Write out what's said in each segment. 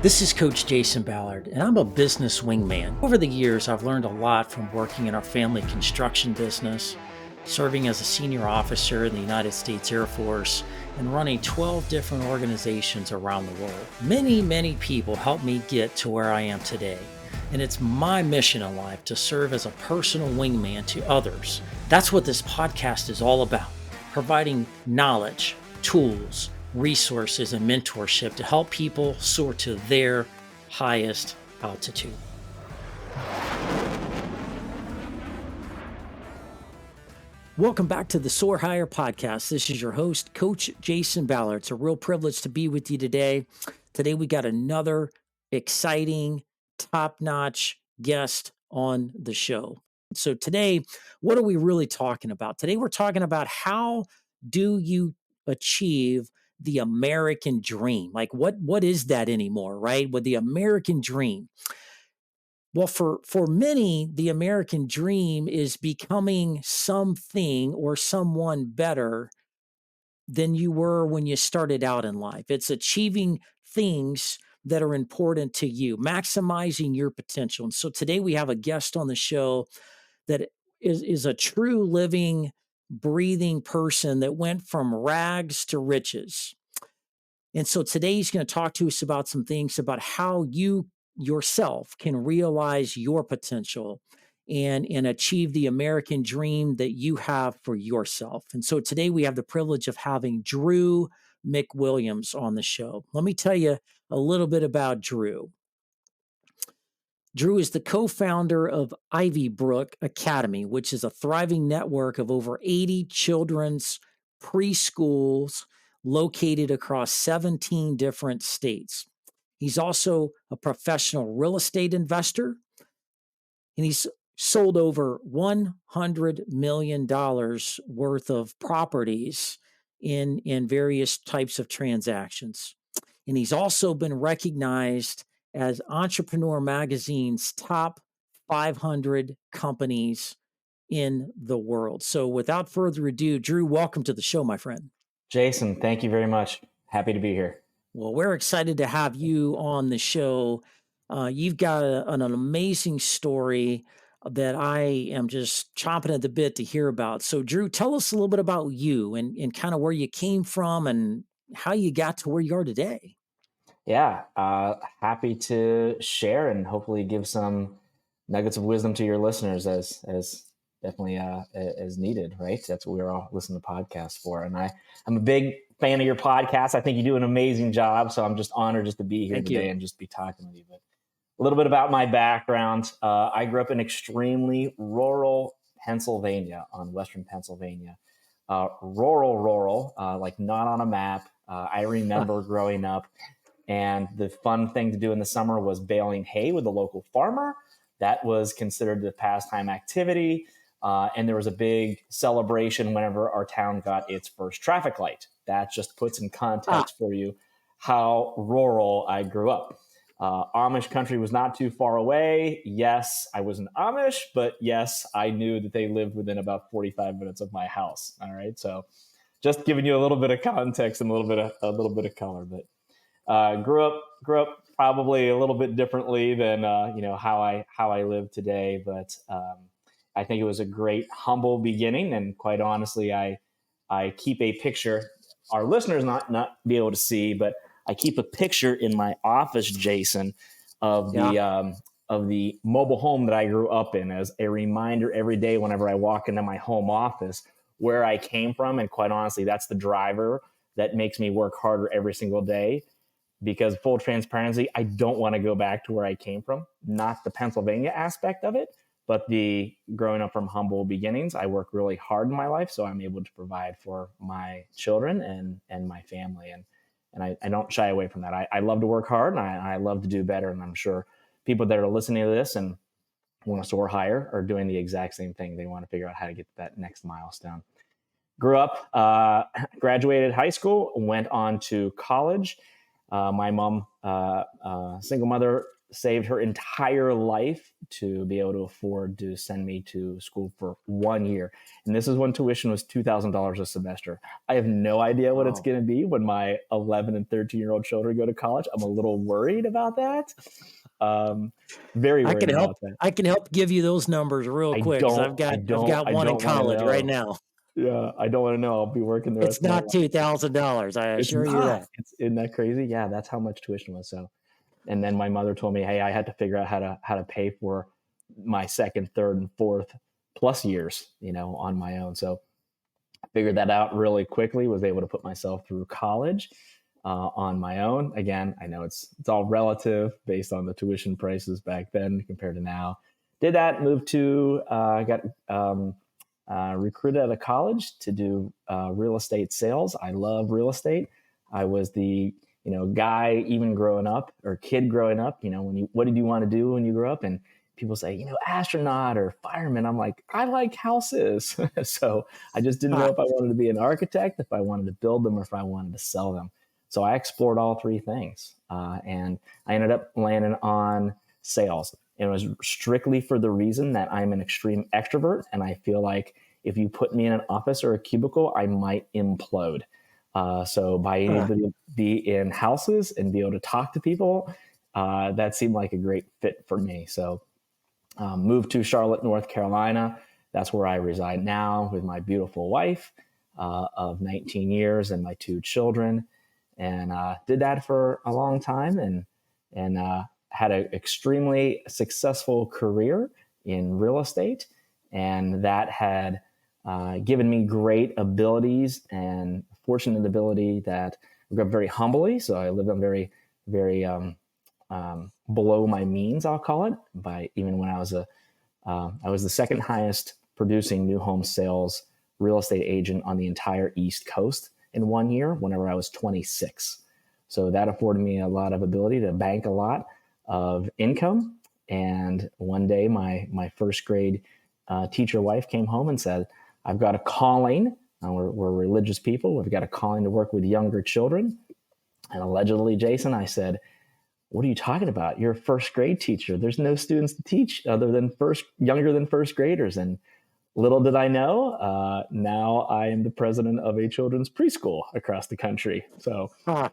This is Coach Jason Ballard, and I'm a business wingman. Over the years, I've learned a lot from working in our family construction business, serving as a senior officer in the United States Air Force, and running 12 different organizations around the world. Many people helped me get to where I am today, and it's my mission in life to serve as a personal wingman to others. That's what this podcast is all about, providing knowledge, tools, resources, and mentorship to help people soar to their highest altitude. Welcome back to the Soar Higher podcast. This is your host, Coach Jason Ballard. It's a real privilege to be with you today. Today, we got another exciting, top-notch guest on the show. So today, what are we really talking about? Today, we're talking about how do you achieve the American dream? Like what is that anymore, right? With the American dream. Well, for many, the American dream is becoming something or someone better than you were when you started out in life. It's achieving things that are important to you, maximizing your potential. And so today we have a guest on the show that is a true living, breathing person that went from rags to riches. And so today he's going to talk to us about some things about how you yourself can realize your potential and achieve the American dream that you have for yourself. And so today we have the privilege of having Drew McWilliams on the show. Let me tell you a little bit about Drew. Drew is the co-founder of Ivybrook Academy, which is a thriving network of over 80 children's preschools located across 17 different states. He's also a professional real estate investor, and he's sold over $100 million worth of properties in various types of transactions. And he's also been recognized as Entrepreneur Magazine's top 500 companies in the world. So without further ado, Drew, welcome to the show, my friend. Jason, thank you very much. Happy to be here. Well, we're excited to have you on the show. You've got an amazing story that I am just chomping at the bit to hear about. So, Drew, tell us a little bit about you and kind of where you came from and how you got to where you are today. Yeah, happy to share and hopefully give some nuggets of wisdom to your listeners as definitely as needed. Right, that's what we're all listening to podcasts for. And I'm a big fan of your podcast. I think you do an amazing job. So I'm just honored just to be here today and just be talking with you. But a little bit about my background. I grew up in extremely rural Pennsylvania, on Western Pennsylvania. Rural, like not on a map. I remember growing up, and the fun thing to do in the summer was baling hay with the local farmer. That was considered the pastime activity. And there was a big celebration whenever our town got its first traffic light. That just puts in context for you how rural I grew up. Amish country was not too far away. Yes, I wasn't Amish, but yes, I knew that they lived within about 45 minutes of my house. All right, so just giving you a little bit of context and a little bit of color. But grew up probably a little bit differently than how I live today. But I think it was a great humble beginning, and quite honestly, I keep a picture. Our listeners not be able to see, but I keep a picture in my office, Jason, of the mobile home that I grew up in as a reminder every day whenever I walk into my home office where I came from. And quite honestly, that's the driver that makes me work harder every single day, because full transparency, I don't want to go back to where I came from, not the Pennsylvania aspect of it, but the growing up from humble beginnings. I work really hard in my life, so I'm able to provide for my children and my family. And I don't shy away from that. I love to work hard, and I love to do better. And I'm sure people that are listening to this and want to soar higher are doing the exact same thing. They want to figure out how to get to that next milestone. Grew up, graduated high school, went on to college. My mom, single mother, saved her entire life to be able to afford to send me to school for 1 year. And this is when tuition was $2,000 a semester. I have no idea what it's Wow. going to be when my 11 and 13-year-old children go to college. I'm a little worried about that. Um, Very I worried can help about that. I can help give you those numbers real quick because I've got I one in don't want to college right know. now. Yeah, I don't want to know. I'll be working the rest It's of my not life. $2,000, I It's assure you not. that. Isn't that crazy? Yeah, that's how much tuition was. So, and then my mother told me, hey, I had to figure out how to pay for my second, third, and fourth plus years, on my own. So I figured that out really quickly. Was able to put myself through college on my own. Again, I know it's all relative based on the tuition prices back then compared to now. Did that, moved to got recruited out of college to do real estate sales. I love real estate. I was the guy even growing up or kid growing up. What did you want to do when you grew up? And people say astronaut or fireman. I'm like, I like houses. So I just didn't know Ah, if I wanted to be an architect, if I wanted to build them, or if I wanted to sell them. So I explored all three things, and I ended up landing on sales. And it was strictly for the reason that I'm an extreme extrovert, and I feel like if you put me in an office or a cubicle, I might implode. So by being ah, able to be in houses and be able to talk to people, that seemed like a great fit for me. So moved to Charlotte, North Carolina. That's where I reside now with my beautiful wife of 19 years and my two children, and did that for a long time, and had an extremely successful career in real estate, and that had given me great abilities and fortunate ability that I grew up very humbly. So I lived on very below my means, I'll call it. By even when I was the second highest producing new home sales real estate agent on the entire East Coast in 1 year. Whenever I was 26, so that afforded me a lot of ability to bank a lot of income. And one day, my first grade teacher wife came home and said, "I've got a calling. We're religious people. We've got a calling to work with younger children." And allegedly, Jason, I said, "What are you talking about? You're a first grade teacher. There's no students to teach other than younger than first graders." And little did I know, now I am the president of a children's preschool across the country. So ah.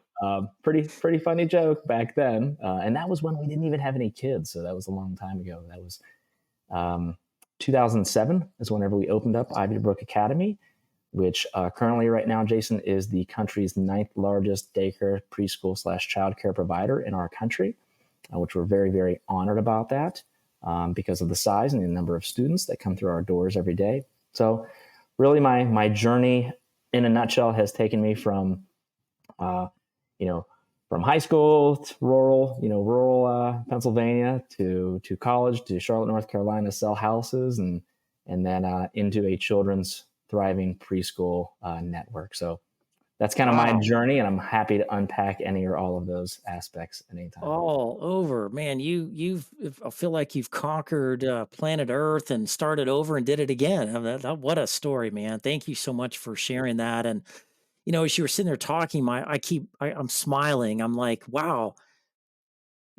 pretty funny joke back then. And that was when we didn't even have any kids. So that was a long time ago. That was um, 2007 is whenever we opened up Ivybrook Academy, which currently right now, Jason, is the country's ninth largest daycare, preschool slash childcare provider in our country, which we're very, very honored about that because of the size and the number of students that come through our doors every day. So really my journey in a nutshell has taken me from, uh, you know, from high school to rural Pennsylvania to college to Charlotte, North Carolina, sell houses and then into a children's thriving preschool network. So that's kind of my Wow. journey, and I'm happy to unpack any or all of those aspects at any time. All over. Man, I feel like you've conquered, planet Earth and started over and did it again. I mean, what a story, man. Thank you so much for sharing that. And, as you were sitting there talking, I'm smiling. I'm like, wow,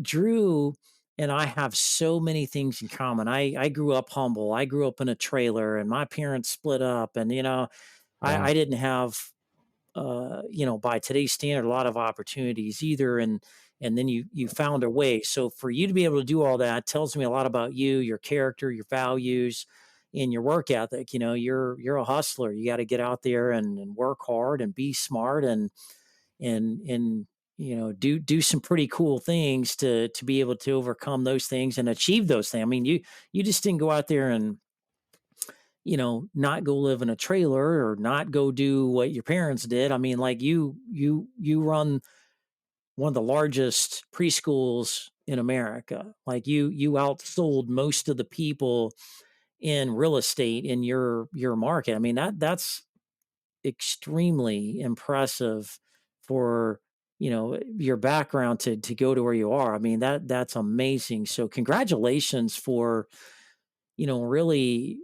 Drew and I have so many things in common. I grew up humble. I grew up in a trailer and my parents split up and, Yeah. I didn't have by today's standard, a lot of opportunities either. And then you found a way. So for you to be able to do all that tells me a lot about you, your character, your values, and your work ethic. You're a hustler. You got to get out there and work hard and be smart and do some pretty cool things to be able to overcome those things and achieve those things. I mean, you just didn't go out there and not go live in a trailer or not go do what your parents did. I mean, like you run one of the largest preschools in America. Like you outsold most of the people in real estate in your market. I mean, that's extremely impressive for your background to go to where you are. I mean, that's amazing. So congratulations for really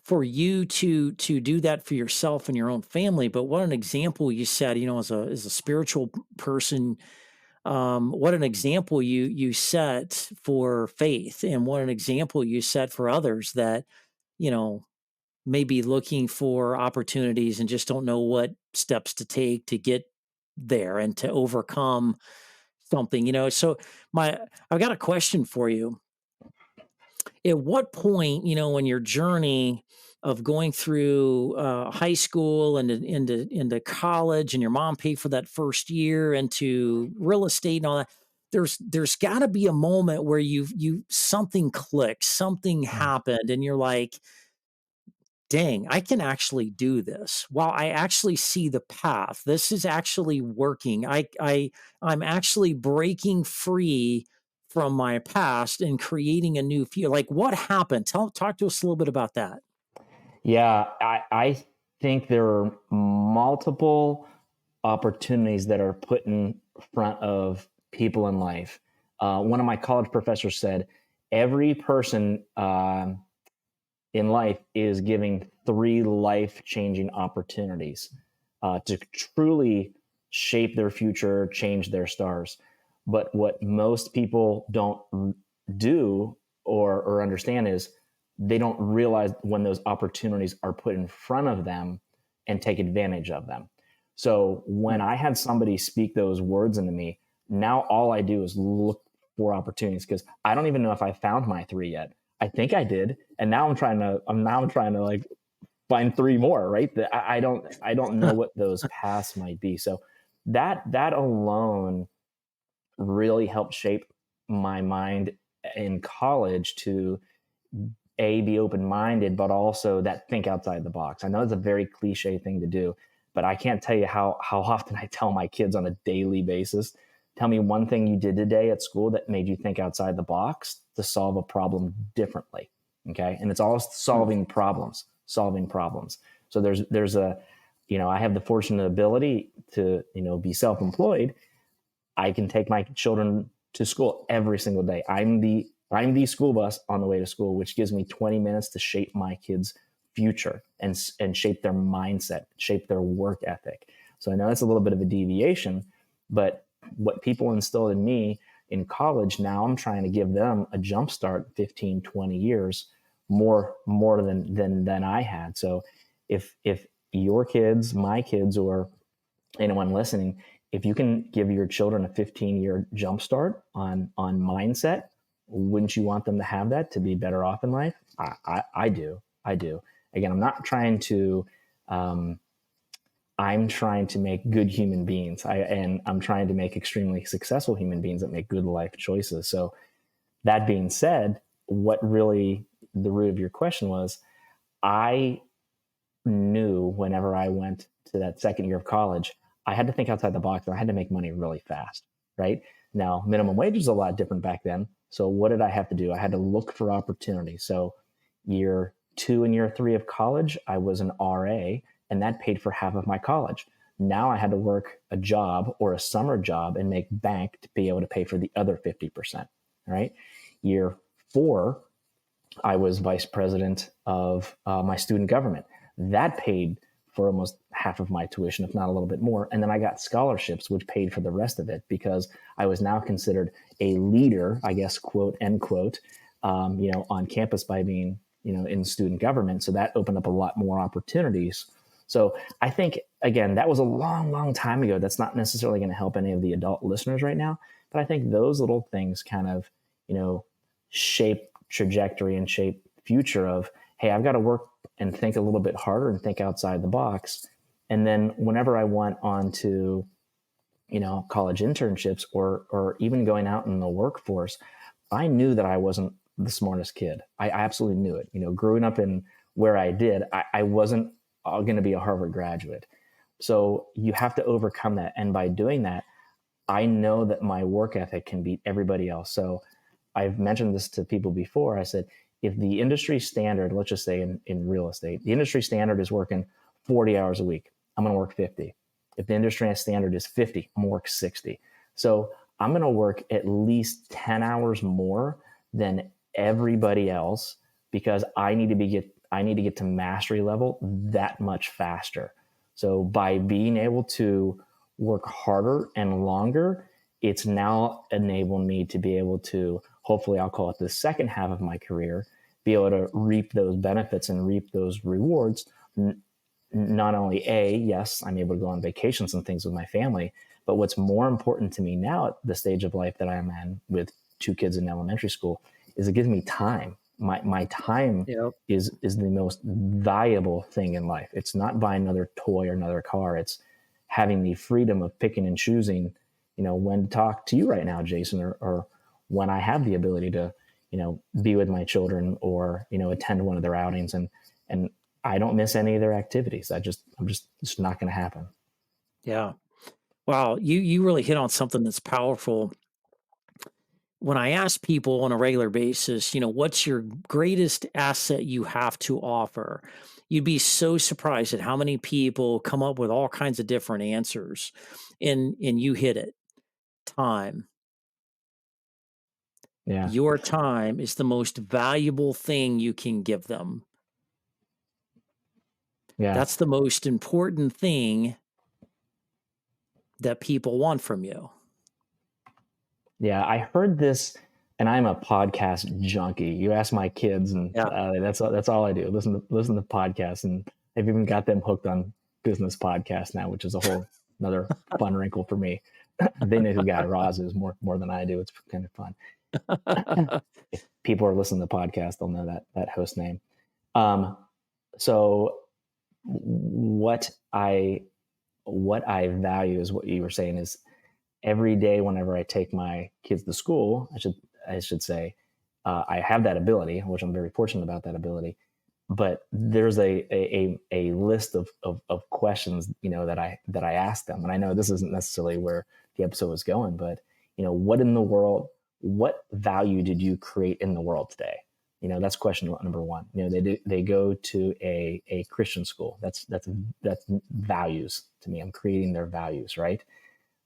for you to do that for yourself and your own family. But what an example you set, as a spiritual person, what an example you set for faith, and what an example you set for others that, you know, may be looking for opportunities and just don't know what steps to take to get there and to overcome something, So my I've got a question for you. At what point, in your journey of going through high school and into college, and your mom paid for that first year into real estate and all that, there's got to be a moment where you something clicks, something Mm. happened, and you're like, dang, I can actually do this. Wow, I actually see the path. This is actually working. I'm actually breaking free from my past and creating a new future. Like, what happened? Talk to us a little bit about that. Yeah, I think there are multiple opportunities that are put in front of people in life. One of my college professors said, every person in life is giving three life changing opportunities to truly shape their future, change their stars. But what most people don't do or understand is they don't realize when those opportunities are put in front of them and take advantage of them. So when Mm. I had somebody speak those words into me, now all I do is look for opportunities because I don't even know if I found my three yet. I think I did, and now I'm trying to like find three more. Right? I don't know what those paths might be. So that alone really helped shape my mind in college to be open minded, but also that think outside the box. I know it's a very cliche thing to do, but I can't tell you how often I tell my kids on a daily basis, tell me one thing you did today at school that made you think outside the box to solve a problem differently. Okay. And it's all Mm. solving problems. So there's a, I have the fortunate ability to, be self-employed. I can take my children to school every single day. I'm the school bus on the way to school, which gives me 20 minutes to shape my kids' future and shape their mindset, shape their work ethic. So I know that's a little bit of a deviation, but what people instilled in me in college, now I'm trying to give them a jump start 15, 20 years more than I had. So if your kids, my kids, or anyone listening, if you can give your children a 15-year jump start on mindset, wouldn't you want them to have that to be better off in life? I do. I do. Again, I'm not trying to. I'm trying to make good human beings. And I'm trying to make extremely successful human beings that make good life choices. So that being said, what really the root of your question was, I knew whenever I went to that second year of college, I had to think outside the box and I had to make money really fast, right? Now, minimum wage was a lot different back then. So, what did I have to do? I had to look for opportunity. So, year two and year three of college, I was an RA, and that paid for half of my college. Now I had to work a job or a summer job and make bank to be able to pay for the other 50%, right? Year four, I was vice president of my student government. That paid for almost half of my tuition, if not a little bit more. And then I got scholarships, which paid for the rest of it because I was now considered a leader, I guess, quote, end quote, on campus by being, in student government. So that opened up a lot more opportunities. So I think, again, that was a long, long time ago. That's not necessarily going to help any of the adult listeners right now. But I think those little things kind of, shape trajectory and shape future of, hey, I've got to work and think a little bit harder and think outside the box. And then whenever I went on to, college internships or even going out in the workforce, I knew that I wasn't the smartest kid. I absolutely knew it. Growing up in where I did, I wasn't going to be a Harvard graduate. So you have to overcome that. And by doing that, I know that my work ethic can beat everybody else. So I've mentioned this to people before. I said, if the industry standard, let's just say in real estate, the industry standard is working 40 hours a week, I'm going to work 50. If the industry standard is 50, I'm going to work 60. So I'm going to work at least 10 hours more than everybody else because I need to get to mastery level that much faster. So by being able to work harder and longer, it's now enabled me to be able to, hopefully, I'll call it the second half of my career, be able to reap those benefits and reap those rewards. Not only yes, I'm able to go on vacations and things with my family, but what's more important to me now at the stage of life that I'm in with two kids in elementary school is it gives me time. My time Yep. is the most valuable thing in life. It's not buying another toy or another car. It's having the freedom of picking and choosing, when to talk to you right now, Jason, or when I have the ability to, be with my children or, attend one of their outings, and I don't miss any of their activities. It's not going to happen. Yeah. Wow. You really hit on something that's powerful. When I ask people on a regular basis, what's your greatest asset you have to offer? You'd be so surprised at how many people come up with all kinds of different answers. And you hit it. Time. Yeah. Your time is the most valuable thing you can give them. Yeah. That's the most important thing that people want from you. Yeah. I heard this, and I'm a podcast junkie. You ask my kids, and Yeah. that's all I do. Listen to podcasts, and I've even got them hooked on business podcasts now, which is a whole another fun wrinkle for me. They know who Guy Raz is more than I do. It's kind of fun. If people are listening to the podcast, they'll know that host name. Um, so what I value is what you were saying is every day whenever I take my kids to school, I should say, I have that ability, which I'm very fortunate about that ability. But there's a list of questions, that I ask them, and I know this isn't necessarily where the episode was going, but what in the world, what value did you create in the world today? That's question number one. They go to a Christian school. That's values to me. I'm creating their values, right?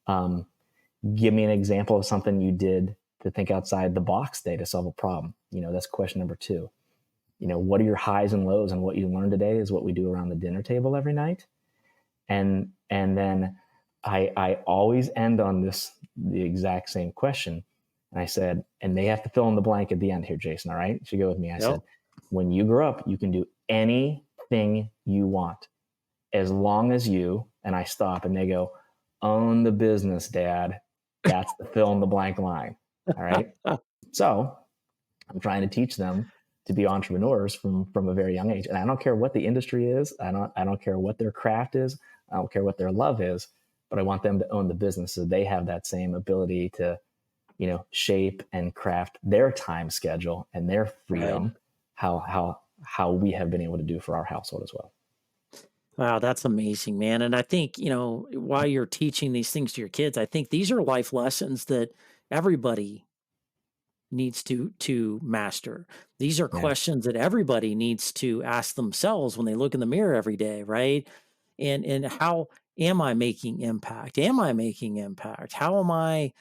Um, Give me an example of something you did to think outside the box today to solve a problem. That's question number two. What are your highs and lows, and what you learned today is what we do around the dinner table every night. And then I always end on the exact same question. And I said, and they have to fill in the blank at the end here, Jason. All right. If you go with me, I Yep. said, when you grow up, you can do anything you want as long as you, and I stop and they go, own the business, Dad. That's the fill in the blank line. All right. So I'm trying to teach them to be entrepreneurs from a very young age. And I don't care what the industry is. I don't care what their craft is. I don't care what their love is, but I want them to own the business so they have that same ability to, shape and craft their time schedule and their Right. freedom, how we have been able to do for our household as well. Wow, that's amazing, man. And I think, while you're teaching these things to your kids, I think these are life lessons that everybody needs to master. These are Yeah. questions that everybody needs to ask themselves when they look in the mirror every day, right? And how am I making impact? Am I making impact? How am I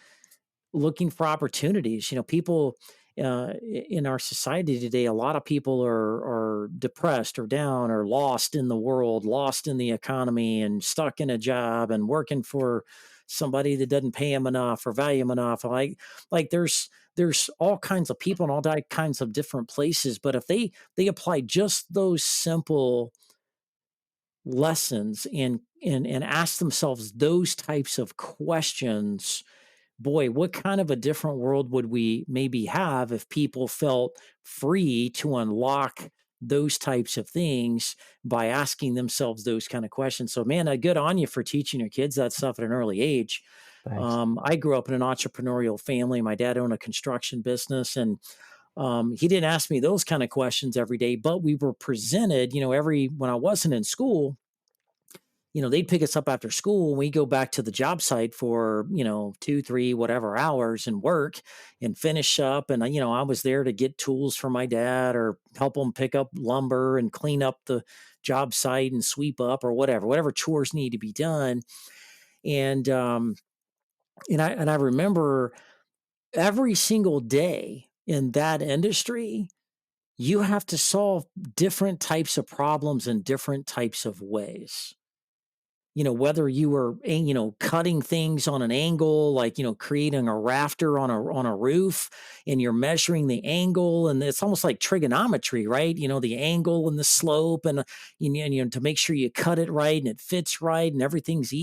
looking for opportunities? People in our society today, a lot of people are depressed or down or lost in the world, lost in the economy, and stuck in a job and working for somebody that doesn't pay them enough or value them enough. Like there's all kinds of people in all kinds of different places, but if they apply just those simple lessons and ask themselves those types of questions, boy, what kind of a different world would we maybe have if people felt free to unlock those types of things by asking themselves those kind of questions? So, man, good on you for teaching your kids that stuff at an early age. Thanks. I grew up in an entrepreneurial family. My dad owned a construction business, and he didn't ask me those kind of questions every day, but we were presented, when I wasn't in school, they'd pick us up after school and we go back to the job site for, 2, 3, whatever hours and work and finish up. And, I was there to get tools for my dad or help him pick up lumber and clean up the job site and sweep up or whatever chores need to be done. And, and I remember every single day in that industry, you have to solve different types of problems in different types of ways. whether you were, cutting things on an angle, like, creating a rafter on a roof, and you're measuring the angle, and it's almost like trigonometry, right? The angle and the slope, and to make sure you cut it right and it fits right and everything's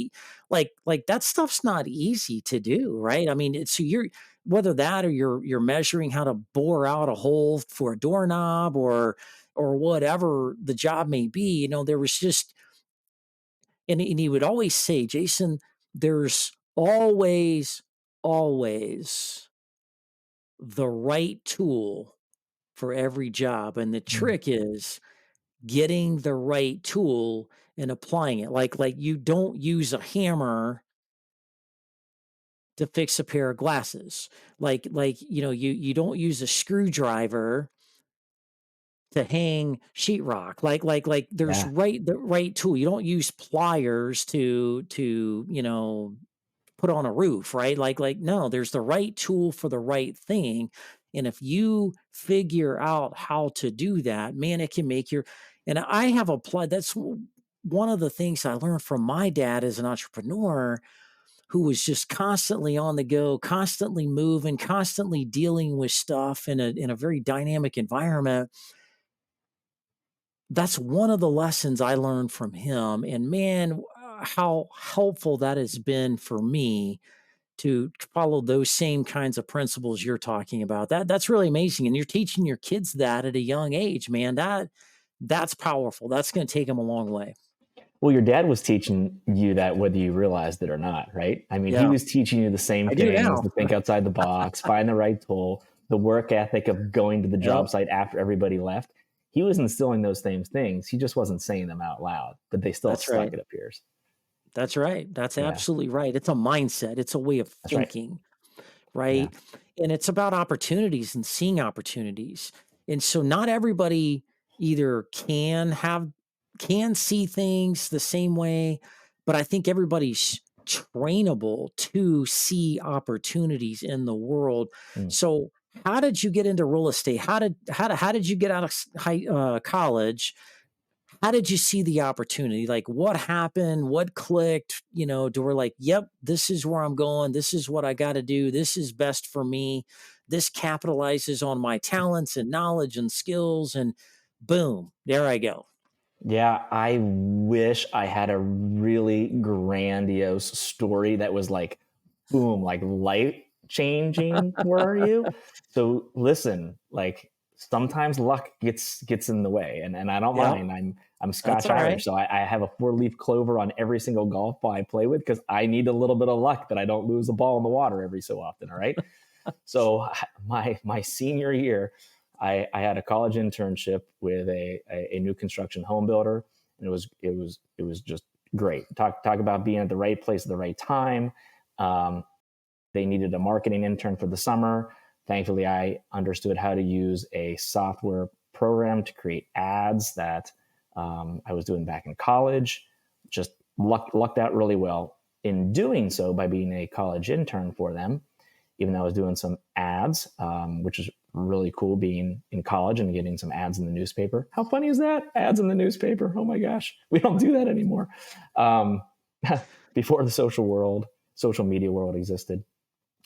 like that stuff's not easy to do, right? I mean, it's so you're whether that or you're measuring how to bore out a hole for a doorknob or whatever the job may be, there was just and he would always say, "Jason, there's always the right tool for every job, and the Mm. trick is getting the right tool and applying it. Like you don't use a hammer to fix a pair of glasses. You don't use a screwdriver to hang sheetrock. There's Yeah. the right tool. You don't use pliers to put on a roof, right? No, there's the right tool for the right thing. And if you figure out how to do that, man, it can make your and I have applied one of the things I learned from my dad as an entrepreneur who was just constantly on the go, constantly moving, constantly dealing with stuff in a very dynamic environment. That's one of the lessons I learned from him. And man, how helpful that has been for me to follow those same kinds of principles you're talking about. That's really amazing, and you're teaching your kids that at a young age, man. That's powerful. That's going to take them a long way. Well, your dad was teaching you that whether you realized it or not, right? I mean, he Yeah, was teaching you the same I do things, now. to think outside the box, find the right tool, the work ethic of going to the Yep, job site after everybody left. He was instilling those same things. He just wasn't saying them out loud, but they still that's stuck, right. it appears. That's right. That's Yeah, absolutely right. It's a mindset. It's a way of that's right. thinking. Yeah. Right? And it's about opportunities and seeing opportunities. And so not everybody either can see things the same way, but I think everybody's trainable to see opportunities in the world. Mm. So how did you get into real estate? How did you get out of college? How did you see the opportunity? Like what happened? What clicked? To where like, yep, this is where I'm going. This is what I got to do. This is best for me. This capitalizes on my talents and knowledge and skills. And boom, there I go. Yeah, I wish I had a really grandiose story that was like, boom, like life changing for you. So listen, like sometimes luck gets in the way, and I don't Yep, mind. I'm that's Scotch all right. Irish, so I have a 4-leaf clover on every single golf ball I play with because I need a little bit of luck that I don't lose the ball in the water every so often. All right. So my senior year, I had a college internship with a new construction home builder, and it was just great. Talk about being at the right place at the right time. Um, they needed a marketing intern for the summer. Thankfully, I understood how to use a software program to create ads that I was doing back in college. Just lucked out really well in doing so by being a college intern for them, even though I was doing some ads, which is really cool being in college and getting some ads in the newspaper. How funny is that? Ads in the newspaper. Oh my gosh. We don't do that anymore. Um, before the social media world existed,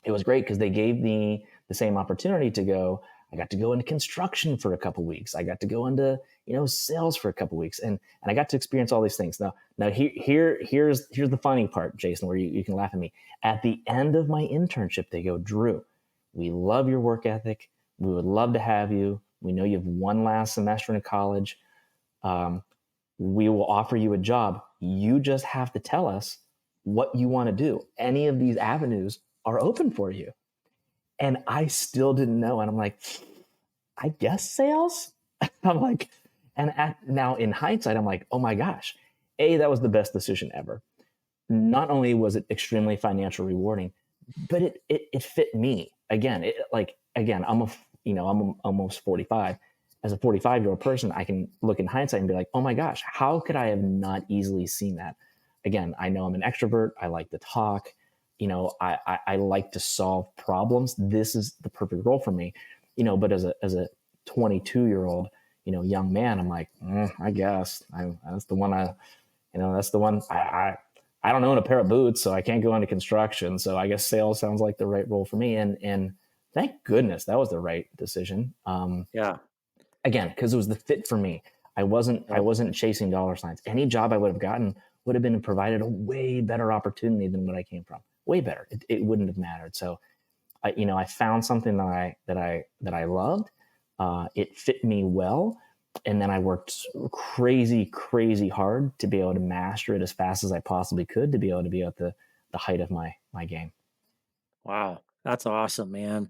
it was great because they gave me the same opportunity to go. I got to go into construction for a couple weeks. I got to go into sales for a couple weeks, and I got to experience all these things. Now here's the funny part, Jason, where you can laugh at me. At the end of my internship, they go, Drew, we love your work ethic. We would love to have you. We know you have one last semester in college. Um, we will offer you a job. You just have to tell us what you want to do. Any of these avenues are open for you. And I still didn't know. And I'm like, I guess sales? I'm like, now in hindsight, I'm like, oh my gosh, that was the best decision ever. Not only was it extremely financially rewarding, but it fit me. Again, I'm almost 45. As a 45-year-old person, I can look in hindsight and be like, oh my gosh, how could I have not easily seen that? Again, I know I'm an extrovert. I like to talk. I like to solve problems. This is the perfect role for me. But as a 22-year-old, young man, I'm like, I guess that's the one. That's the one. I don't own a pair of boots, so I can't go into construction. So I guess sales sounds like the right role for me. And thank goodness that was the right decision. Yeah. Again, because it was the fit for me. I Yep. wasn't chasing dollar signs. Any job I would have gotten would have been provided a way better opportunity than what I came from. Way better. It wouldn't have mattered. So I found something that I loved. It fit me well, and then I worked crazy hard to be able to master it as fast as I possibly could to be able to be at the height of my game. Wow. That's awesome, man.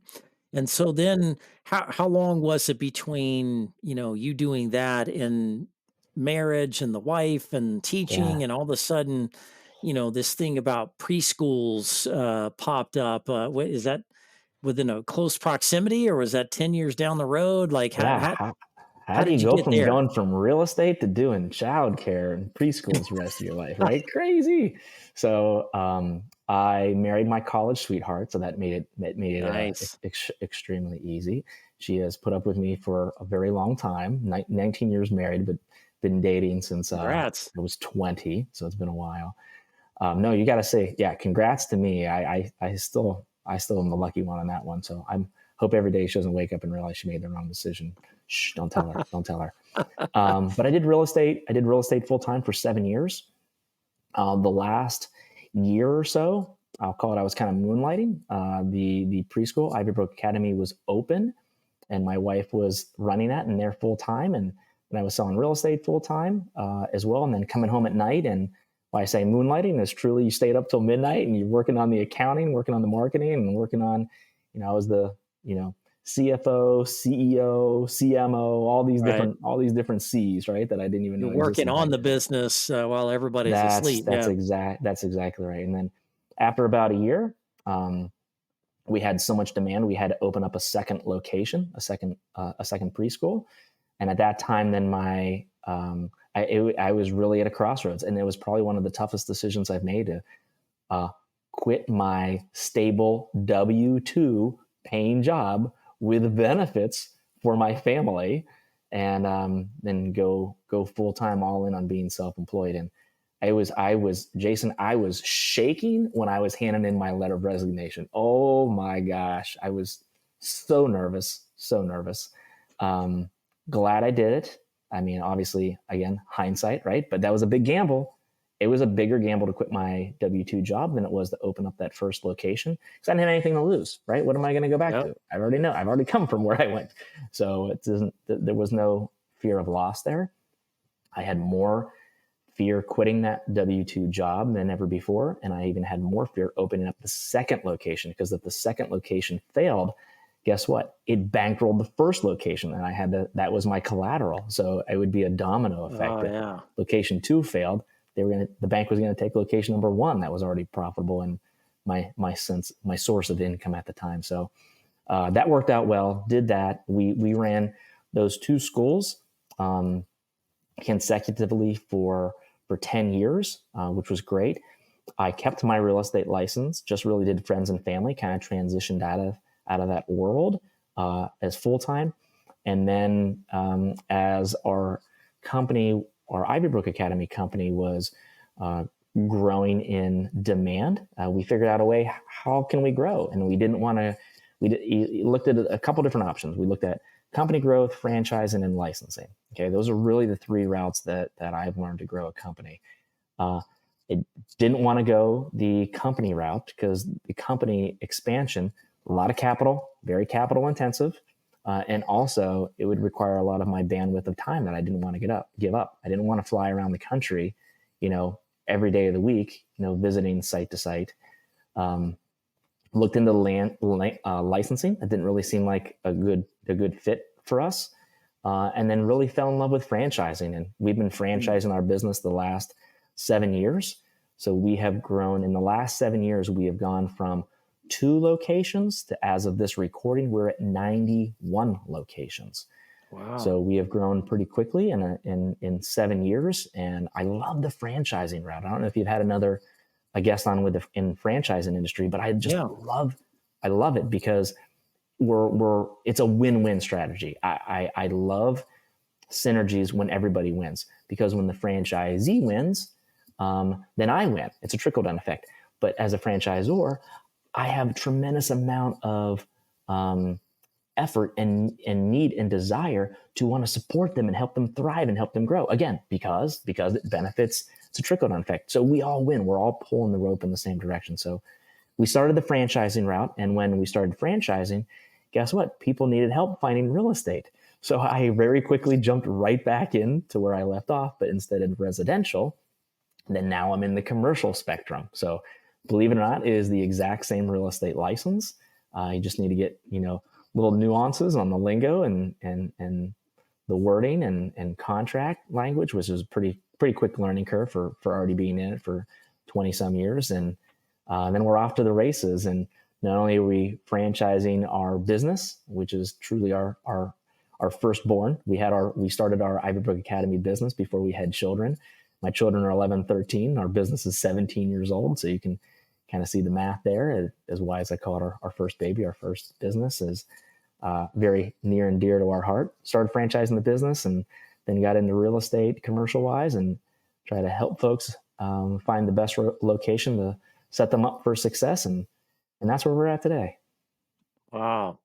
And so then how long was it between, you doing that and marriage and the wife and Yeah, teaching and all of a sudden, this thing about preschools popped up? Is that within a close proximity or was that 10 years down the road? Like how yeah. how How how do you did you go get from there? going from real estate to doing childcare and preschools the rest of your life, right? Crazy. So I married my college sweetheart, so that made it Nice. extremely easy. She has put up with me for a very long time, 19 years married, but been dating since Congrats. I was 20, so it's been a while. No, you got to say, yeah, congrats to me. I still am the lucky one on that one. So I'm hope every day she doesn't wake up and realize she made the wrong decision. Shh, don't tell her. Don't tell her. But I did real estate. I did real estate full time for 7 years. The last year or so, I'll call it, I was kind of moonlighting. The preschool Ivybrook Academy was open, and my wife was running that and there full time. And I was selling real estate full time as well, and then coming home at night. And why I say moonlighting is truly you stayed up till midnight and you're working on the accounting, working on the marketing, and working on, I was the CFO, CEO, CMO, Right. all these different C's, right? That I didn't even You're know working existed back on the then. business while everybody's That's asleep. that's Yeah. that's exactly right. And then after about a year, we had so much demand, we had to open up a second location, a second preschool. And at that time, then I was really at a crossroads, and it was probably one of the toughest decisions I've made to uh, quit my stable W-2 paying job with benefits for my family, and then go full time all in on being self employed. And I was Jason. I was shaking when I was handing in my letter of resignation. Oh my gosh, I was so nervous, so nervous. Um, Glad I did it. I mean, obviously, again, hindsight, right? But that was a big gamble. It was a bigger gamble to quit my W-2 job than it was to open up that first location because I didn't have anything to lose, right? What am I going to go back Yep. to? I already know. I've already come from where I went. So there was no fear of loss there. I had more fear quitting that W-2 job than ever before. And I even had more fear opening up the second location because if the second location failed, guess what? It bankrolled the first location, and that was my collateral. So it would be a domino effect. Oh If yeah. location two failed, the bank was going to take location number one that was already profitable and my source of income at the time. So that worked out well. Did that. We ran those two schools consecutively for 10 years, which was great. I kept my real estate license, just really did friends and family, kind of transitioned out of that world as full time. And then as our company, our Ivybrook Academy company was growing in demand, we figured out a way, how can we grow? And we didn't want to, we looked at a couple different options. We looked at company growth, franchising, and licensing. Okay, those are really the three routes that I've learned to grow a company. It didn't want to go the company route because the company expansion, a lot of capital, very capital intensive, and also it would require a lot of my bandwidth of time that I didn't want to give up. I didn't want to fly around the country, every day of the week, visiting site to site. Looked into licensing. It didn't really seem like a good fit for us. And then really fell in love with franchising. And we've been Mm. franchising our business the last 7 years. So we have grown in the last 7 years. We have gone from 2 locations to, as of this recording, we're at 91 locations. Wow. So we have grown pretty quickly in 7 years. And I love the franchising route. I don't know if you've had a guest on in franchising industry, but Yeah. I love it because it's a win-win strategy. I love synergies when everybody wins because when the franchisee wins, then I win. It's a trickle down effect. But as a franchisor, I have a tremendous amount of effort and need and desire to want to support them and help them thrive and help them grow. Again, because it benefits. It's a trickle down effect. So we all win. We're all pulling the rope in the same direction. So we started the franchising route. And when we started franchising, guess what? People needed help finding real estate. So I very quickly jumped right back into where I left off, but instead of residential, then now I'm in the commercial spectrum. So believe it or not, it is the exact same real estate license. You just need to get, little nuances on the lingo and the wording and contract language, which is a pretty quick learning curve for already being in it for 20 some years. And then we're off to the races. And not only are we franchising our business, which is truly our firstborn. We started our Ivybrook Academy business before we had children. My children are 11, 13. Our business is 17 years old. So you can kind of see the math there, as why as I call it our first baby, our first business is very near and dear to our heart. Started franchising the business and then got into real estate commercial wise and try to help folks find the best location to set them up for success. And that's where we're at today. Wow.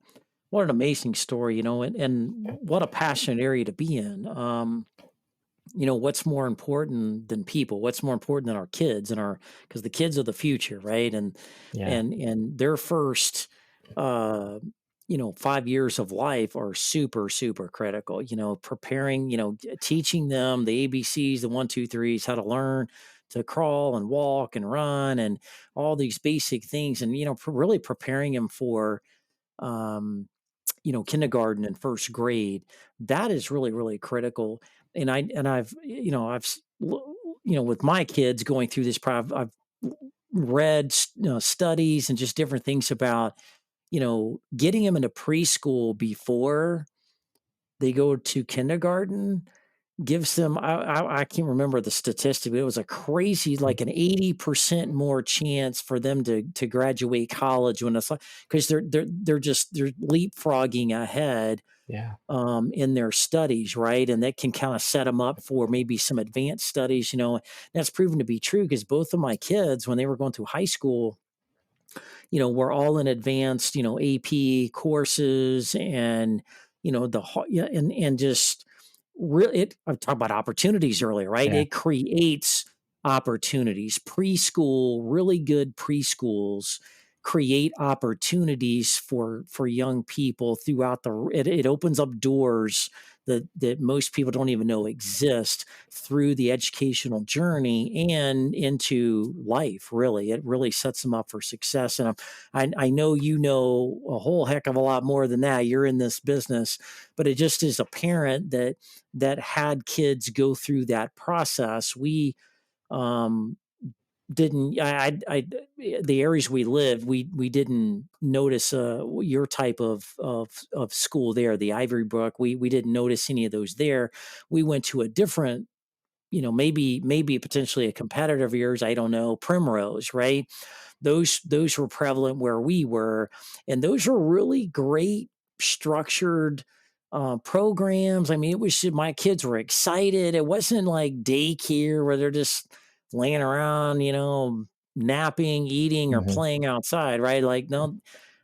What an amazing story, and what a passionate area to be in. What's more important than people? What's more important than our kids because the kids are the future, right? And Yeah. and their first 5 years of life are super, super critical, preparing, teaching them the ABCs, the one, two, threes, how to learn to crawl and walk and run and all these basic things. And, really preparing them for, um, kindergarten and first grade. That is really, really critical. And I've, with my kids going through this, I've read, studies and just different things about, getting them into preschool before they go to kindergarten gives them, I can't remember the statistic, but it was a crazy, like an 80% more chance for them to graduate college when it's like, because they're leapfrogging ahead Yeah. in their studies, right? And that can kind of set them up for maybe some advanced studies. That's proven to be true because both of my kids, when they were going through high school, we're all in advanced, AP courses and, yeah, and just really, I talked about opportunities earlier, right? Yeah. It creates opportunities. Preschool, really good preschools create opportunities for young people throughout it opens up doors that most people don't even know exist through the educational journey and into life. Really, it really sets them up for success. And I know you know a whole heck of a lot more than that. You're in this business, but it just is a parent that had kids go through that process. We um, didn't. The areas we lived, we didn't notice your type of school there, the Ivybrook. We didn't notice any of those there. We went to a different, maybe potentially a competitor of yours. I don't know, Primrose, right? Those were prevalent where we were, and those are really great structured programs. I mean, it was my kids were excited. It wasn't like daycare where they're just laying around, napping, eating, or Mm-hmm. playing outside, right? Like, no,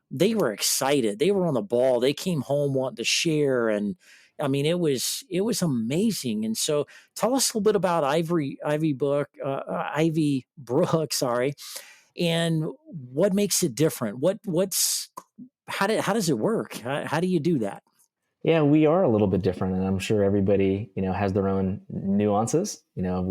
they were excited. They were on the ball. They came home wanting to share, and I mean, it was amazing. And so, tell us a little bit about Ivy Brook, sorry, and what makes it different. What's how does it work? How do you do that? Yeah, we are a little bit different, and I'm sure everybody, has their own nuances. Of Yeah.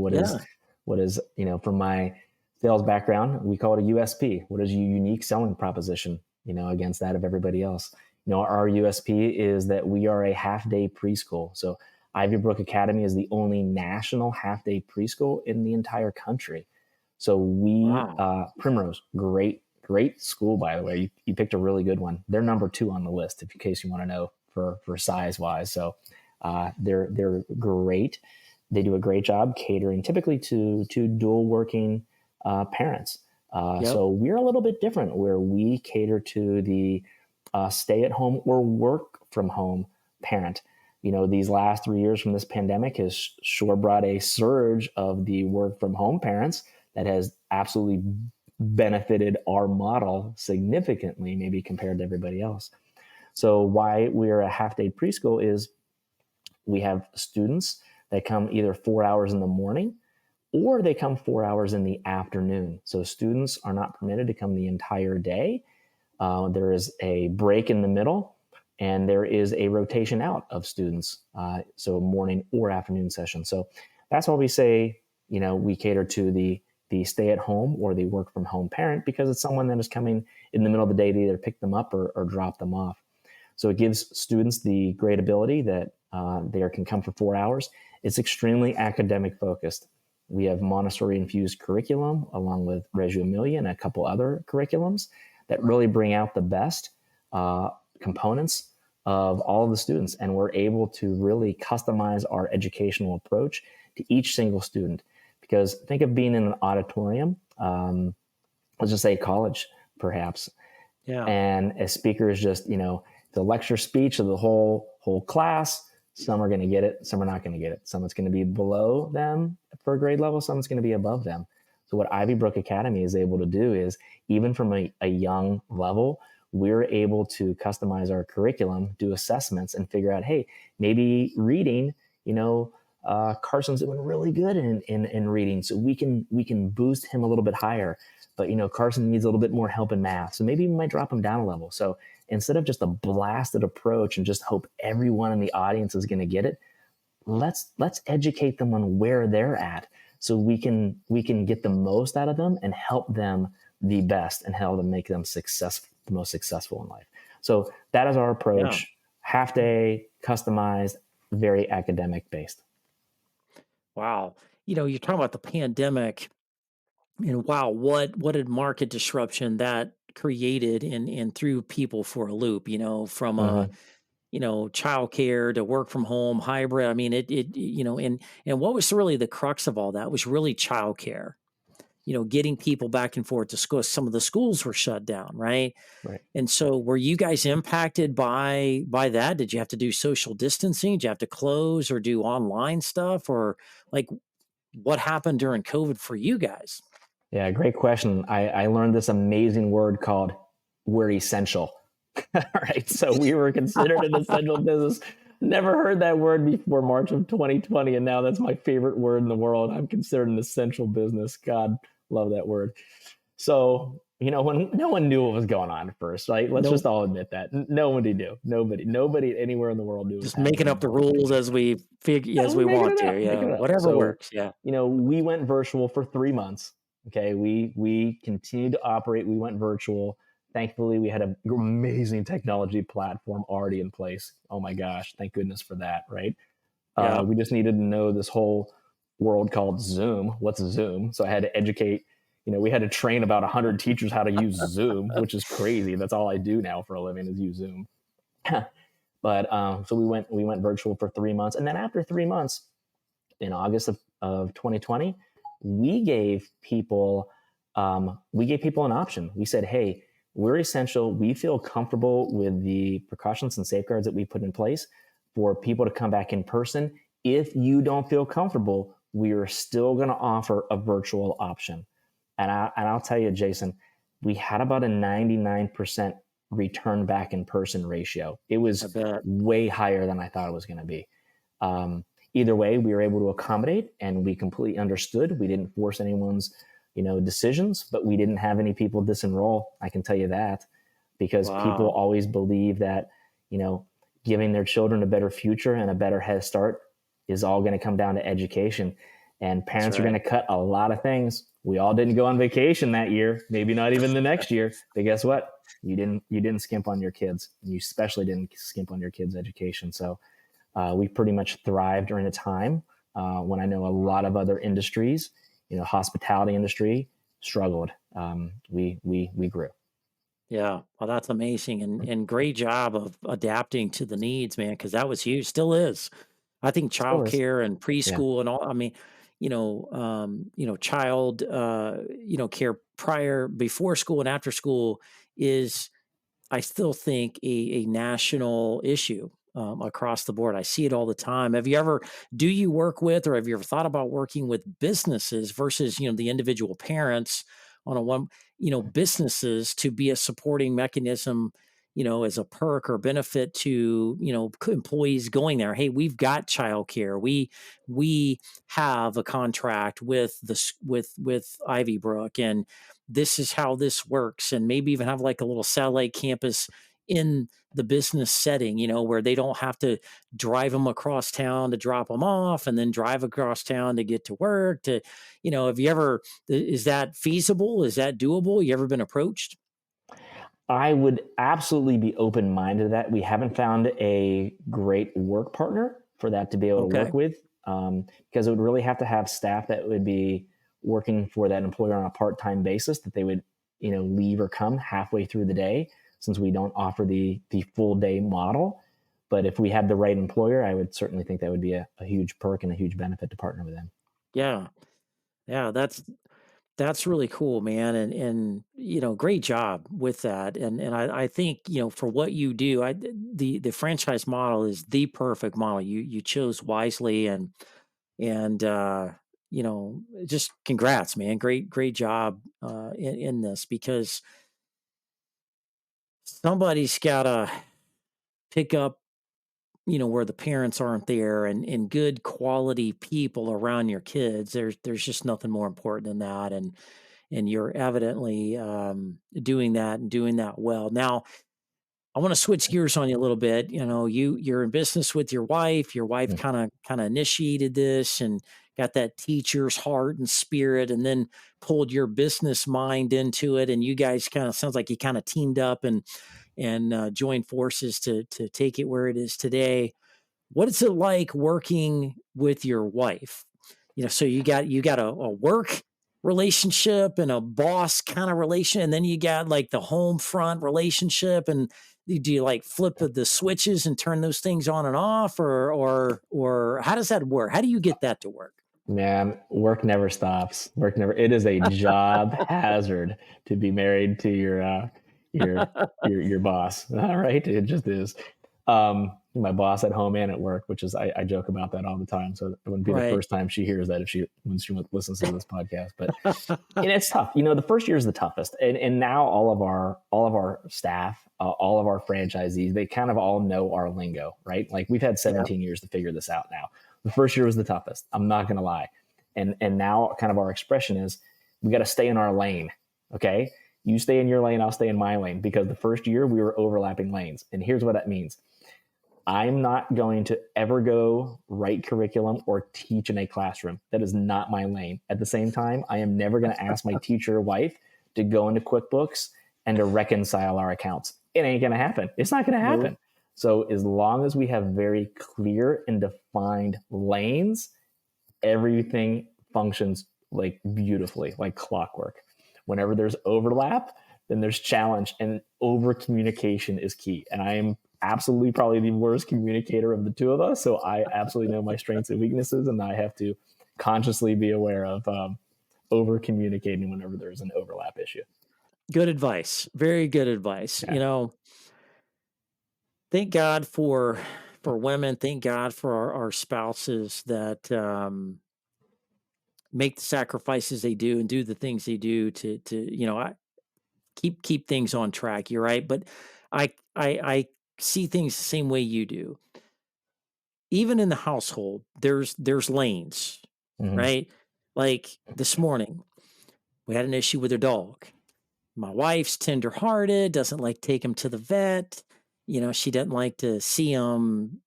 what is, from my sales background, we call it a USP. What is your unique selling proposition, against that of everybody else? Our USP is that we are a half day preschool. So Ivybrook Academy is the only national half day preschool in the entire country. So Wow. Primrose, great school, by the way. You picked a really good one. They're number 2 on the list, in case you want to know for size wise. So they're great. They do a great job catering typically to dual working parents. Yep. So we're a little bit different where we cater to the stay at home or work from home parent. these last 3 years from this pandemic has sure brought a surge of the work from home parents that has absolutely benefited our model significantly, maybe compared to everybody else. So why we're a half day preschool is we have students that come either 4 hours in the morning or they come 4 hours in the afternoon. So students are not permitted to come the entire day. There is a break in the middle, and there is a rotation out of students. So morning or afternoon session. So that's why we say, we cater to the stay at home or the work from home parent, because it's someone that is coming in the middle of the day to either pick them up or drop them off. So it gives students the great ability that they can come for 4 hours. It's extremely academic focused. We have Montessori infused curriculum along with Reggio Emilia and a couple other curriculums that really bring out the best components of all of the students. And we're able to really customize our educational approach to each single student. Because think of being in an auditorium, let's just say college, perhaps. Yeah. And a speaker is just, the lecture speech of the whole class. Some are going to get it, some are not going to get it. Someone's going to be below them for grade level, someone's going to be above them. So what Ivybrook Academy is able to do is, even from a young level, we're able to customize our curriculum, do assessments, and figure out, hey, maybe reading, Carson's doing really good in reading, so we can boost him a little bit higher. But Carson needs a little bit more help in math, so maybe we might drop him down a level. So instead of just a blasted approach and just hope everyone in the audience is going to get it, let's educate them on where they're at, so we can get the most out of them and help them the best and help them make them the most successful in life. So that is our approach. Yeah. Half day, customized, very academic based. Wow. You're talking about the pandemic, and wow, what a market disruption that created and threw people for a loop, from Mm-hmm. childcare to work from home, hybrid. I mean, and what was really the crux of all that was really childcare, getting people back and forth to school. Some of the schools were shut down, right? Right. And so were you guys impacted by that? Did you have to do social distancing? Did you have to close or do online stuff, or like what happened during COVID for you guys? Yeah, great question. I learned this amazing word called we're essential. All right. So we were considered an essential business. Never heard that word before March of 2020. And now that's my favorite word in the world. I'm considered an essential business. God, love that word. So, when no one knew what was going on at first, right? Let's just Nope. all admit that. Nobody knew. Nobody anywhere in the world knew what was Just making happening. up the rules as we figure Yeah, as we're we making want it to. up, Yeah. making it up. Whatever So, works. Yeah. we went virtual for 3 months. Okay, we continued to operate. We went virtual. Thankfully, we had an amazing technology platform already in place. Oh my gosh, thank goodness for that, right? Yeah. We just needed to know this whole world called Zoom. What's Zoom? So I had to educate. We had to train about 100 teachers how to use Zoom, which is crazy. That's all I do now for a living is use Zoom. But so we went virtual for 3 months, and then after 3 months, in August of 2020, we gave people an option. We said, hey, we're essential. We feel comfortable with the precautions and safeguards that we put in place for people to come back in person. If you don't feel comfortable, we are still going to offer a virtual option. And I'll tell you, Jason, we had about a 99% return back in person ratio. It I was bet. way higher than I thought it was going to be. Um, Either way, we were able to accommodate, and we completely understood. We didn't force anyone's, decisions, but we didn't have any people disenroll. I can tell you that, because people Wow. always believe that, giving their children a better future and a better head start is all going to come down to education. And That's parents are going right. to cut a lot of things. We all didn't go on vacation that year, maybe not even the next year. But guess what? You didn't skimp on your kids. You especially didn't skimp on your kids' education. So we pretty much thrived during a time when I know a lot of other industries, hospitality industry struggled. We grew. Yeah. Well, that's amazing, and great job of adapting to the needs, man, because that was huge. Still is. I think Still is. childcare and Yeah. preschool and all, I mean, child, care prior, before school and after school is, I still think, a national issue. across the board. I see it all the time. Do you work with, or have you ever thought about working with businesses versus, the individual parents on a one, businesses to be a supporting mechanism, as a perk or benefit to, employees going there? Hey, we've got childcare. We have a contract with with Ivybrook, and this is how this works. And maybe even have like a little satellite campus in the business setting, where they don't have to drive them across town to drop them off and then drive across town to get to work have you ever, is that feasible? Is that doable? You ever been approached? I would absolutely be open minded to that. We haven't found a great work partner for that to be able to Okay. work with, because it would really have to have staff that would be working for that employer on a part time basis, that they would, leave or come halfway through the day, since we don't offer the full day model. But if we had the right employer, I would certainly think that would be a huge perk and a huge benefit to partner with them. Yeah. Yeah. That's really cool, man, and great job with that. And I think for what you do, the franchise model is the perfect model. You chose wisely, and just congrats, man. Great job in this, because somebody's got to pick up where the parents aren't there, and good quality people around your kids. There's just nothing more important than that, and you're evidently doing that and doing that well. Now, I want to switch gears on you a little bit. You're in business with your wife. Your wife Mm. kind of initiated this and got that teacher's heart and spirit, and then pulled your business mind into it. And you guys kind of, sounds like you kind of teamed up and joined forces to take it where it is today. What is it like working with your wife? So you got a work relationship and a boss kind of relation, and then you got like the home front relationship. And do you like flip the switches and turn those things on and off, or how does that work? How do you get that to work? Man, work never stops. Work never. It is a job hazard to be married to your your boss. All right, it just is. My boss at home and at work, which is I joke about that all the time. So it wouldn't be the Right. first time she hears that, if when she listens to this podcast. But and it's tough. The first year is the toughest, and now all of our staff, all of our franchisees, they kind of all know our lingo, right? Like, we've had Yeah. 17 years to figure this out now. The first year was the toughest. I'm not going to lie. And now kind of our expression is, we got to stay in our lane. Okay. You stay in your lane, I'll stay in my lane, because the first year we were overlapping lanes. And here's what that means. I'm not going to ever go write curriculum or teach in a classroom. That is not my lane. At the same time, I am never going to ask my teacher wife to go into QuickBooks and to reconcile our accounts. It ain't going to happen. It's not going to No. happen. So as long as we have very clear and defined lanes, everything functions like beautifully, like clockwork. Whenever there's overlap, then there's challenge, and over communication is key. And I am absolutely probably the worst communicator of the two of us. So I absolutely know my strengths and weaknesses, and I have to consciously be aware of over communicating whenever there's an overlap issue. Good advice. Very good advice. Yeah. Thank God for women. Thank God for our spouses that make the sacrifices they do and do the things they do to keep things on track. You're right, but I see things the same way you do. Even in the household, there's lanes, Mm-hmm. right? Like this morning, we had an issue with her dog. My wife's tenderhearted, doesn't like take him to the vet. She doesn't like to see him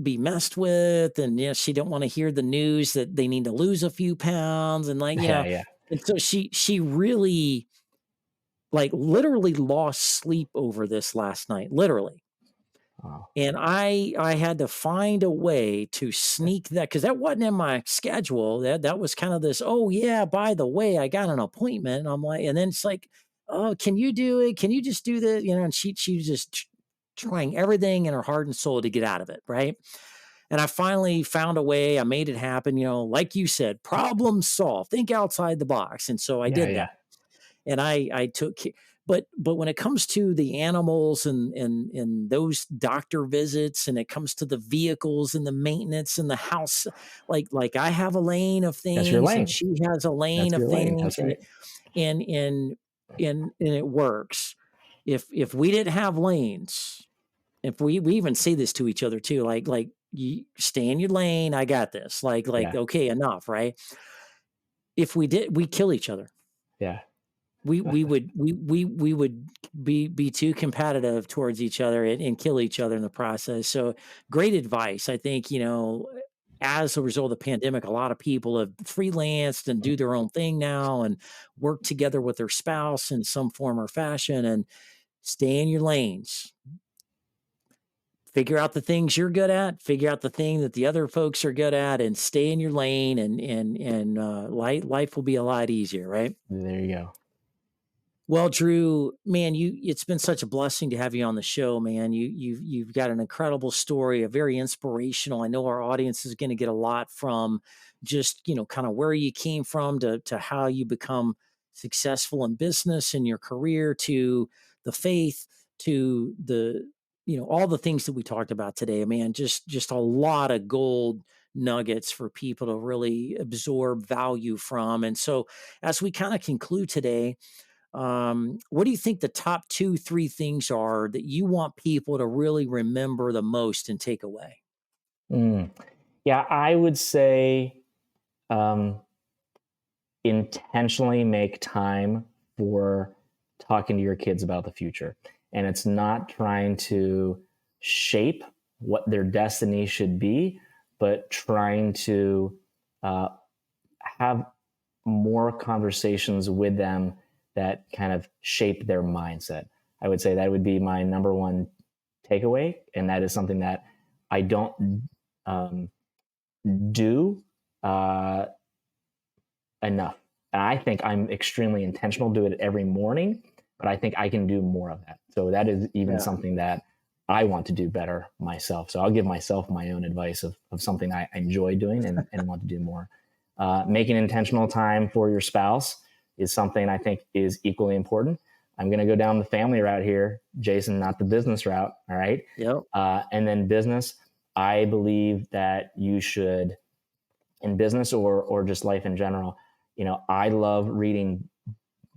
be messed with, and she don't want to hear the news that they need to lose a few pounds, and Yeah, yeah. and so she really, like, literally lost sleep over this last night, literally. Oh, And I had to find a way to sneak that, because that wasn't in my schedule. That was kind of this, oh yeah, by the way, I got an appointment. And I'm like, and then it's like, oh, can you do it? Can you just do this? And she was just trying everything in her heart and soul to get out of it, right? And I finally found a way. I made it happen. Like you said, problem solved. Think outside the box. And so I yeah, did yeah. that. And I took care. but when it comes to the animals and those doctor visits, and it comes to the vehicles and the maintenance and the house, like I have a lane of That's your things and lane. she has a lane That's of your lane. things, That's right. and it works. If we didn't have lanes, if we even say this to each other too, like you stay in your lane, I got this. Like Yeah. okay, enough, right? If we did, we kill each other. Yeah. We would be too competitive towards each other and kill each other in the process. So great advice. I think, as a result of the pandemic, a lot of people have freelanced and do their own thing now and work together with their spouse in some form or fashion, and stay in your lanes. Figure out the things you're good at, figure out the thing that the other folks are good at, and stay in your lane, and life will be a lot easier, right? There you go. Well, Drew, man, it's been such a blessing to have you on the show, man. You've got an incredible story, a very inspirational. I know our audience is going to get a lot from just, kind of where you came from to how you become successful in business and your career, to the faith, to the, all the things that we talked about today, man. Just a lot of gold nuggets for people to really absorb value from. And so as we kind of conclude today, what do you think the top two, three things are that you want people to really remember the most and take away? Mm. Yeah, I would say um, intentionally make time for talking to your kids about the future. And it's not trying to shape what their destiny should be, but trying to uh, have more conversations with them that kind of shape their mindset. I would say that would be my number one takeaway. And that is something that I don't um, do uh, enough. And I think I'm extremely intentional, do it every morning, but I think I can do more of that. So that is even Yeah. something that I want to do better myself. So I'll give myself my own advice of something I enjoy doing and want to do more. Making intentional time for your spouse is something I think is equally important. I'm going to go down the family route here, Jason, not the business route. All right. Yep. And then business, I believe that you should, in business or just life in general, I love reading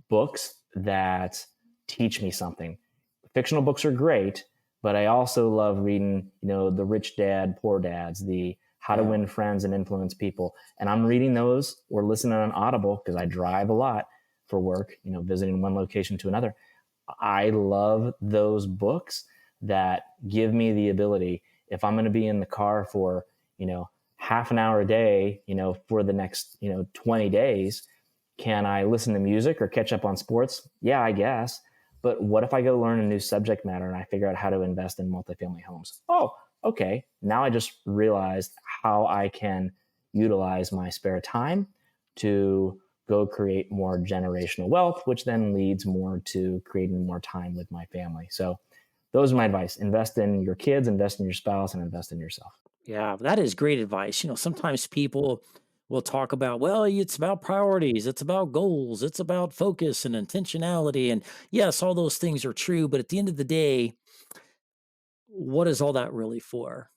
books that teach me something. Fictional books are great, but I also love reading, the Rich Dad, Poor Dads, the How to Yeah. Win Friends and Influence People. And I'm reading those or listening on Audible because I drive a lot for work, visiting one location to another. I love those books that give me the ability, if I'm going to be in the car for, half an hour a day, for the next, 20 days, can I listen to music or catch up on sports? Yeah, I guess. But what if I go learn a new subject matter and I figure out how to invest in multifamily homes? Oh, okay. Now I just realized how I can utilize my spare time to go create more generational wealth, which then leads more to creating more time with my family. So those are my advice. Invest in your kids, invest in your spouse, and invest in yourself. Yeah. That is great advice. Sometimes people will talk about, well, it's about priorities, it's about goals, it's about focus and intentionality. And yes, all those things are true. But at the end of the day, what is all that really for?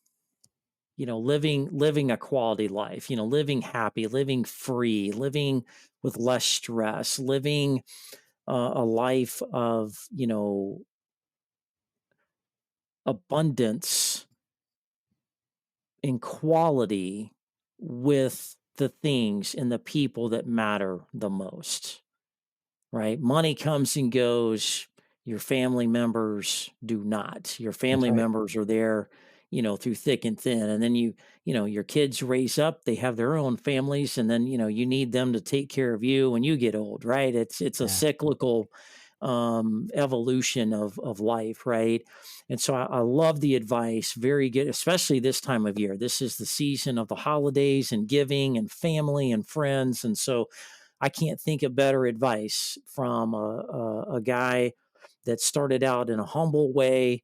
Living a quality life, living happy, living free, living with less stress, living a life of, abundance and quality with the things and the people that matter the most, right? Money comes and goes. Your family members do not. Your That's family right. members are there, through thick and thin. And then your kids raise up, they have their own families, and then, you need them to take care of you when you get old, right? It's a Yeah. cyclical evolution of life, right? And so I love the advice. Very good, especially this time of year. This is the season of the holidays and giving and family and friends. And so I can't think of better advice from a guy that started out in a humble way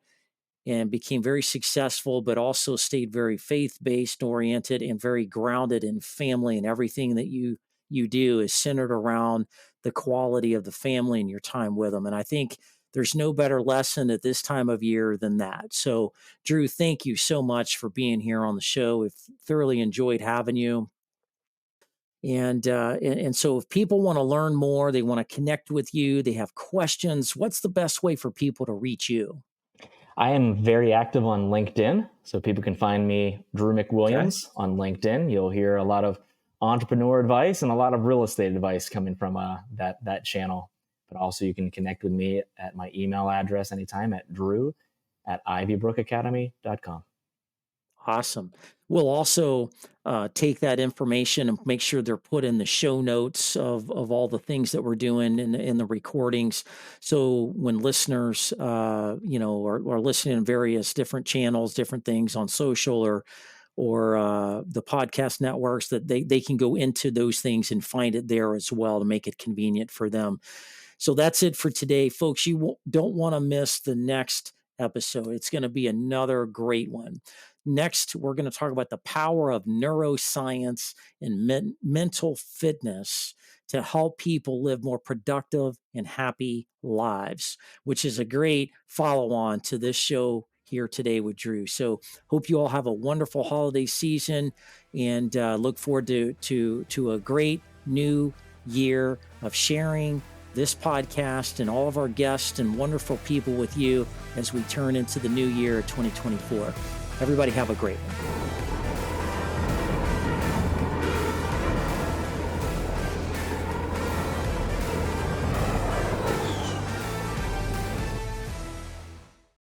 and became very successful, but also stayed very faith based, oriented, and very grounded in family. And everything that you do is centered around the quality of the family and your time with them. And I think there's no better lesson at this time of year than that. So, Drew, thank you so much for being here on the show. We've thoroughly enjoyed having you. And so if people want to learn more, they want to connect with you, they have questions, what's the best way for people to reach you? I am very active on LinkedIn, so people can find me, Drew Okay. McWilliams, on LinkedIn. You'll hear a lot of entrepreneur advice and a lot of real estate advice coming from that channel. But also, you can connect with me at my email address anytime at drew@ivybrookacademy.com. Awesome. We'll also take that information and make sure they're put in the show notes of all the things that we're doing in the recordings. So when listeners, are listening in various different channels, different things on social or the podcast networks, that they can go into those things and find it there as well to make it convenient for them. So that's it for today, folks. You don't want to miss the next episode. It's going to be another great one. Next, we're going to talk about the power of neuroscience and mental fitness to help people live more productive and happy lives, which is a great follow on to this show here today with Drew. So, hope you all have a wonderful holiday season and look forward to a great new year of sharing this podcast and all of our guests and wonderful people with you as we turn into the new year of 2024. Everybody have a great one.